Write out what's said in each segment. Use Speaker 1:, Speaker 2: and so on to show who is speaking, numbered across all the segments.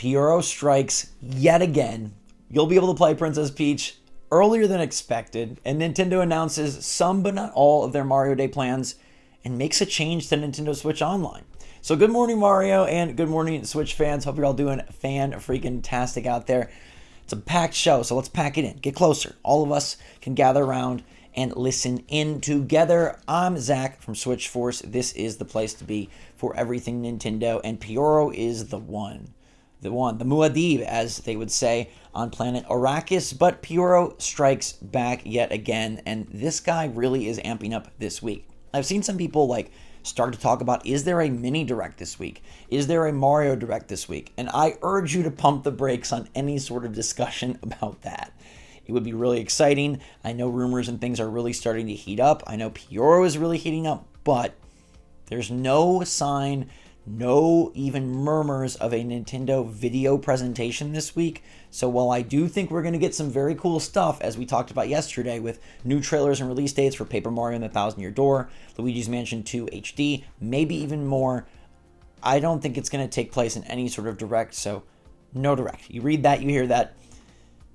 Speaker 1: Pyoro strikes yet again. You'll be able to play Princess Peach earlier than expected, and Nintendo announces some but not all of their Mario Day plans and makes a change to Nintendo Switch Online. So good morning, Mario, and good morning, Switch fans. Hope you're all doing fan-freaking-tastic out there. It's a packed show, so let's pack it in. Get closer. All of us can gather around and listen in together. I'm Zach from SwitchForce. This is the place to be for everything Nintendo, and Pyoro is the one, the Muad'Dib, as they would say on planet Arrakis. But Pyoro strikes back yet again, and this guy really is amping up this week. I've seen some people start to talk about, is there a mini direct this week? Is there a Mario direct this week? And I urge you to pump the brakes on any sort of discussion about that. It would be really exciting. I know rumors and things are really starting to heat up. I know Pyoro is really heating up, but there's no sign, no even murmurs of a Nintendo video presentation this week. So while I do think we're going to get some very cool stuff, as we talked about yesterday with new trailers and release dates for Paper Mario and the Thousand Year Door, Luigi's Mansion 2 HD, maybe even more, I don't think it's going to take place in any sort of direct. So no direct. You read that, you hear that,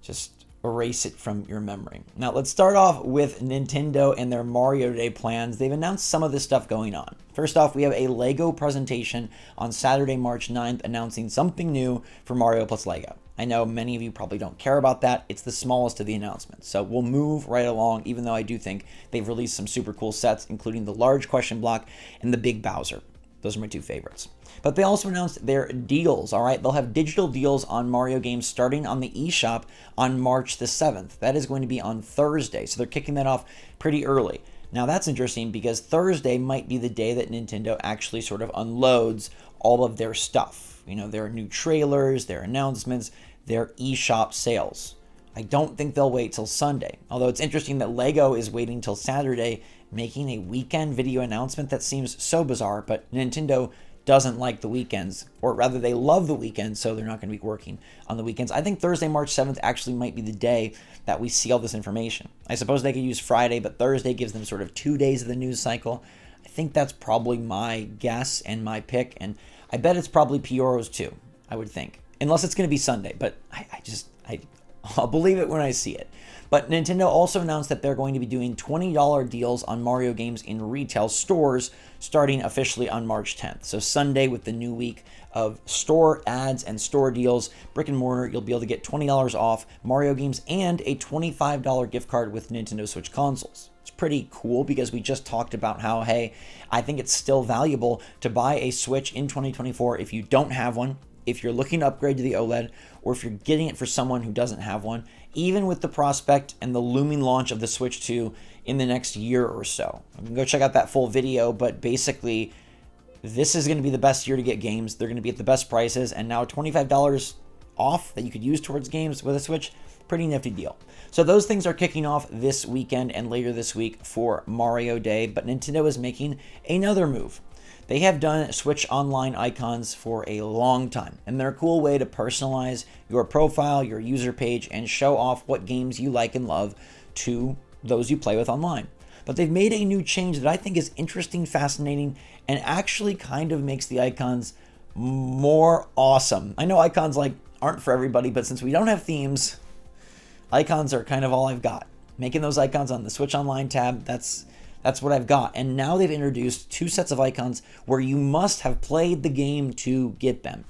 Speaker 1: just erase it from your memory. Now let's start off with Nintendo and their Mario Day plans. They've announced some of this stuff going on. First off, we have a Lego presentation on Saturday, March 9th, announcing something new for Mario plus Lego. I know many of you probably don't care about that. It's the smallest of the announcements. So we'll move right along, even though I do think they've released some super cool sets, including the large question block and the big Bowser. Those are my two favorites. But they also announced their deals, all right? They'll have digital deals on Mario games starting on the eShop on March the 7th. That is going to be on Thursday, so they're kicking that off pretty early. Now that's interesting because Thursday might be the day that Nintendo actually sort of unloads all of their stuff. You know, their new trailers, their announcements, their eShop sales. I don't think they'll wait till Sunday. Although it's interesting that Lego is waiting till Saturday, making a weekend video announcement. That seems so bizarre, but Nintendo doesn't like the weekends, or rather they love the weekends, so they're not going to be working on the weekends. I think Thursday, March 7th actually might be the day that we see all this information. I suppose they could use Friday, but Thursday gives them sort of 2 days of the news cycle. I think that's probably my guess and my pick, and I bet it's probably Pyoro's too, I would think. Unless it's going to be Sunday, but I'll believe it when I see it. But Nintendo also announced that they're going to be doing $20 deals on Mario games in retail stores starting officially on March 10th. So Sunday, with the new week of store ads and store deals, brick and mortar, you'll be able to get $20 off Mario games and a $25 gift card with Nintendo Switch consoles. It's pretty cool because we just talked about how, hey, I think it's still valuable to buy a Switch in 2024 if you don't have one, if you're looking to upgrade to the OLED, or if you're getting it for someone who doesn't have one, even with the prospect and the looming launch of the Switch 2 in the next year or so. You can go check out that full video, but basically, this is going to be the best year to get games. They're going to be at the best prices, and now $25 off that you could use towards games with a Switch, pretty nifty deal. So those things are kicking off this weekend and later this week for Mario Day, but Nintendo is making another move. They have done Switch Online icons for a long time, and they're a cool way to personalize your profile, your user page, and show off what games you like and love to those you play with online. But they've made a new change that I think is interesting, fascinating, and actually kind of makes the icons more awesome. I know icons aren't for everybody, but since we don't have themes, icons are kind of all I've got. Making those icons on the Switch Online tab, that's what I've got. And now they've introduced two sets of icons where you must have played the game to get them.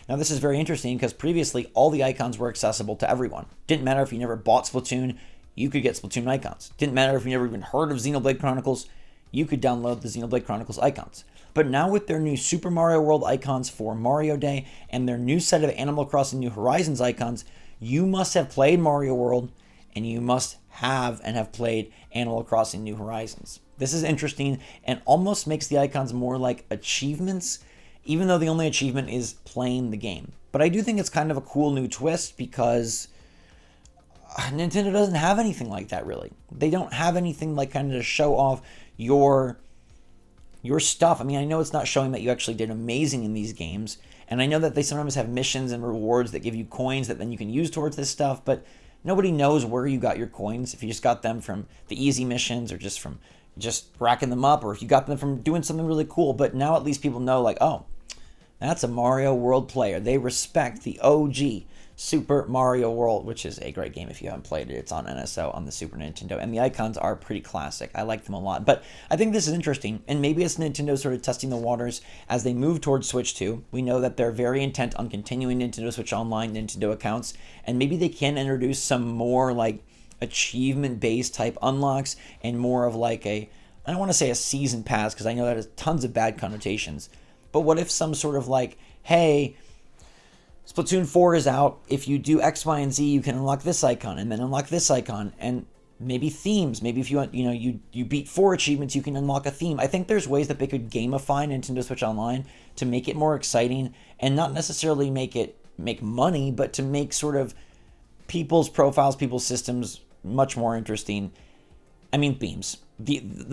Speaker 1: Now this is very interesting because previously all the icons were accessible to everyone. Didn't matter if you never bought Splatoon, you could get Splatoon icons. Didn't matter if you never even heard of Xenoblade Chronicles, you could download the Xenoblade Chronicles icons. But now with their new Super Mario World icons for Mario Day and their new set of Animal Crossing New Horizons icons, you must have played Mario World and you must have played Animal Crossing New Horizons. This is interesting and almost makes the icons more like achievements, even though the only achievement is playing the game. But I do think it's kind of a cool new twist because Nintendo doesn't have anything like that, really. They don't have anything kind of to show off your stuff. I mean, I know it's not showing that you actually did amazing in these games, and I know that they sometimes have missions and rewards that give you coins that then you can use towards this stuff, but nobody knows where you got your coins, if you just got them from the easy missions or just from racking them up, or if you got them from doing something really cool. But now at least people know, oh, That's a Mario World player. They respect the OG Super Mario World, which is a great game if you haven't played it. It's on NSO on the Super Nintendo, and the icons are pretty classic. I like them a lot. But I think this is interesting, and maybe it's Nintendo sort of testing the waters as they move towards Switch 2. We know that they're very intent on continuing Nintendo Switch Online Nintendo accounts, and maybe they can introduce some more like achievement-based type unlocks and more of like a, I don't want to say a season pass because I know that has tons of bad connotations, but what if some sort of like, hey, Splatoon 4 is out. If you do X, Y, and Z, you can unlock this icon and then unlock this icon, and maybe themes. Maybe if you want, you beat 4 achievements, you can unlock a theme. I think there's ways that they could gamify Nintendo Switch Online to make it more exciting and not necessarily make money, but to make sort of people's profiles, people's systems much more interesting. I mean, themes.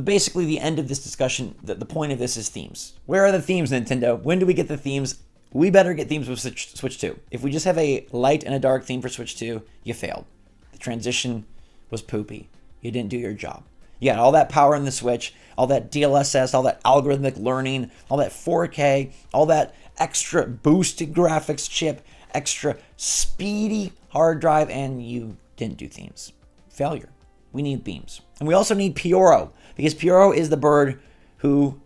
Speaker 1: Basically the end of this discussion, the point of this is themes. Where are the themes, Nintendo? When do we get the themes? We better get themes with Switch 2. If we just have a light and a dark theme for Switch 2, you failed. The transition was poopy. You didn't do your job. You had all that power in the Switch, all that DLSS, all that algorithmic learning, all that 4K, all that extra boosted graphics chip, extra speedy hard drive, and you didn't do themes. Failure. We need themes. And we also need Pioro, because Pioro is the bird who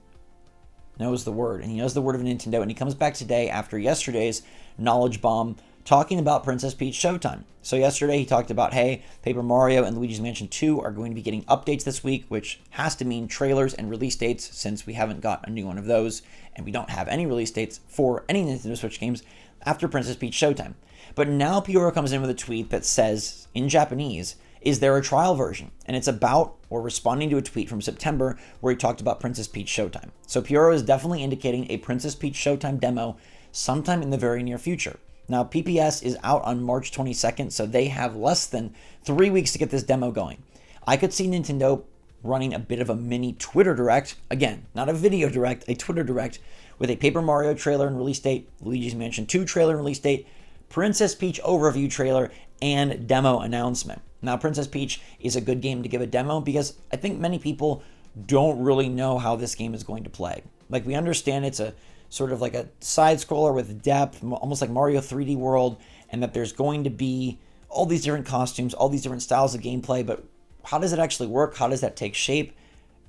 Speaker 1: knows the word, and he knows the word of Nintendo, and he comes back today after yesterday's knowledge bomb talking about Princess Peach Showtime. So yesterday he talked about, hey, Paper Mario and Luigi's Mansion 2 are going to be getting updates this week, which has to mean trailers and release dates since we haven't got a new one of those, and we don't have any release dates for any Nintendo Switch games after Princess Peach Showtime. But now Pioro comes in with a tweet that says, in Japanese, is there a trial version? And it's about or responding to a tweet from September where he talked about Princess Peach Showtime. So Pioro is definitely indicating a Princess Peach Showtime demo sometime in the very near future. Now, PPS is out on March 22nd, so they have less than 3 weeks to get this demo going. I could see Nintendo running a bit of a mini Twitter Direct, again, not a video direct, a Twitter Direct, with a Paper Mario trailer and release date, Luigi's Mansion 2 trailer and release date, Princess Peach overview trailer, and demo announcement. Now, Princess Peach is a good game to give a demo because I think many people don't really know how this game is going to play. Like, we understand it's a sort of like a side scroller with depth, almost like Mario 3D World, and that there's going to be all these different costumes, all these different styles of gameplay, but how does it actually work? How does that take shape?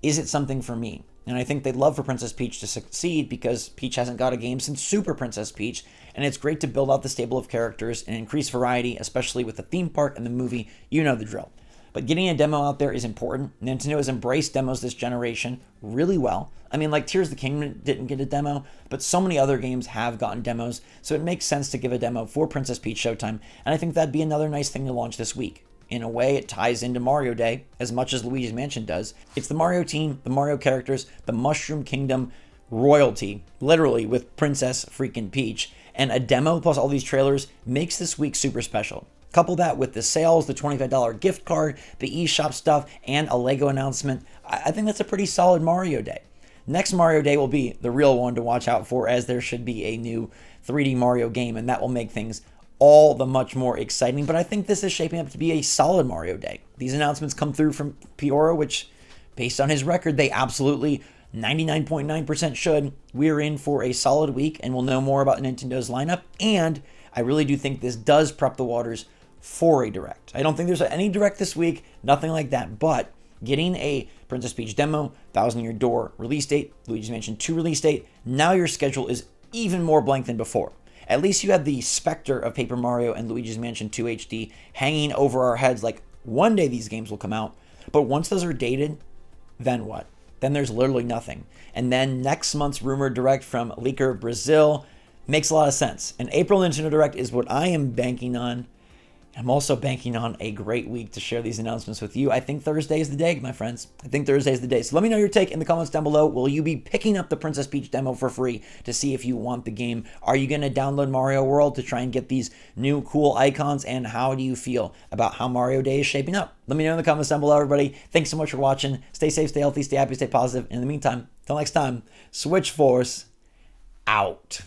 Speaker 1: Is it something for me? And I think they'd love for Princess Peach to succeed because Peach hasn't got a game since Super Princess Peach, and it's great to build out the stable of characters and increase variety, especially with the theme park and the movie. You know the drill. But getting a demo out there is important. Nintendo has embraced demos this generation really well. I mean, like Tears of the Kingdom didn't get a demo, but so many other games have gotten demos, so it makes sense to give a demo for Princess Peach Showtime, and I think that'd be another nice thing to launch this week. In a way, it ties into Mario Day as much as Luigi's Mansion does. It's the Mario team, the Mario characters, the Mushroom Kingdom royalty, literally with Princess freaking Peach, and a demo plus all these trailers makes this week super special. Couple that with the sales, the $25 gift card, the eShop stuff, and a Lego announcement. I think that's a pretty solid Mario Day. Next Mario Day will be the real one to watch out for, as there should be a new 3D Mario game, and that will make things all the much more exciting. But I think this is shaping up to be a solid Mario Day. These announcements come through from Pioro, which, based on his record, they absolutely 99.9% should. We're in for a solid week, and we'll know more about Nintendo's lineup. And I really do think this does prep the waters for a Direct. I don't think there's any Direct this week, nothing like that, but getting a Princess Peach demo, Thousand Year Door release date, Luigi's Mansion 2 release date, now your schedule is even more blank than before. At least you have the specter of Paper Mario and Luigi's Mansion 2 HD hanging over our heads like one day these games will come out. But once those are dated, then what? Then there's literally nothing. And then next month's rumored Direct from Leaker Brazil makes a lot of sense. An April Nintendo Direct is what I am banking on. I'm also banking on a great week to share these announcements with you. I think Thursday is the day, my friends. I think Thursday is the day. So let me know your take in the comments down below. Will you be picking up the Princess Peach demo for free to see if you want the game? Are you going to download Mario World to try and get these new cool icons? And how do you feel about how Mario Day is shaping up? Let me know in the comments down below, everybody. Thanks so much for watching. Stay safe, stay healthy, stay happy, stay positive. In the meantime, until next time, SwitchForce out.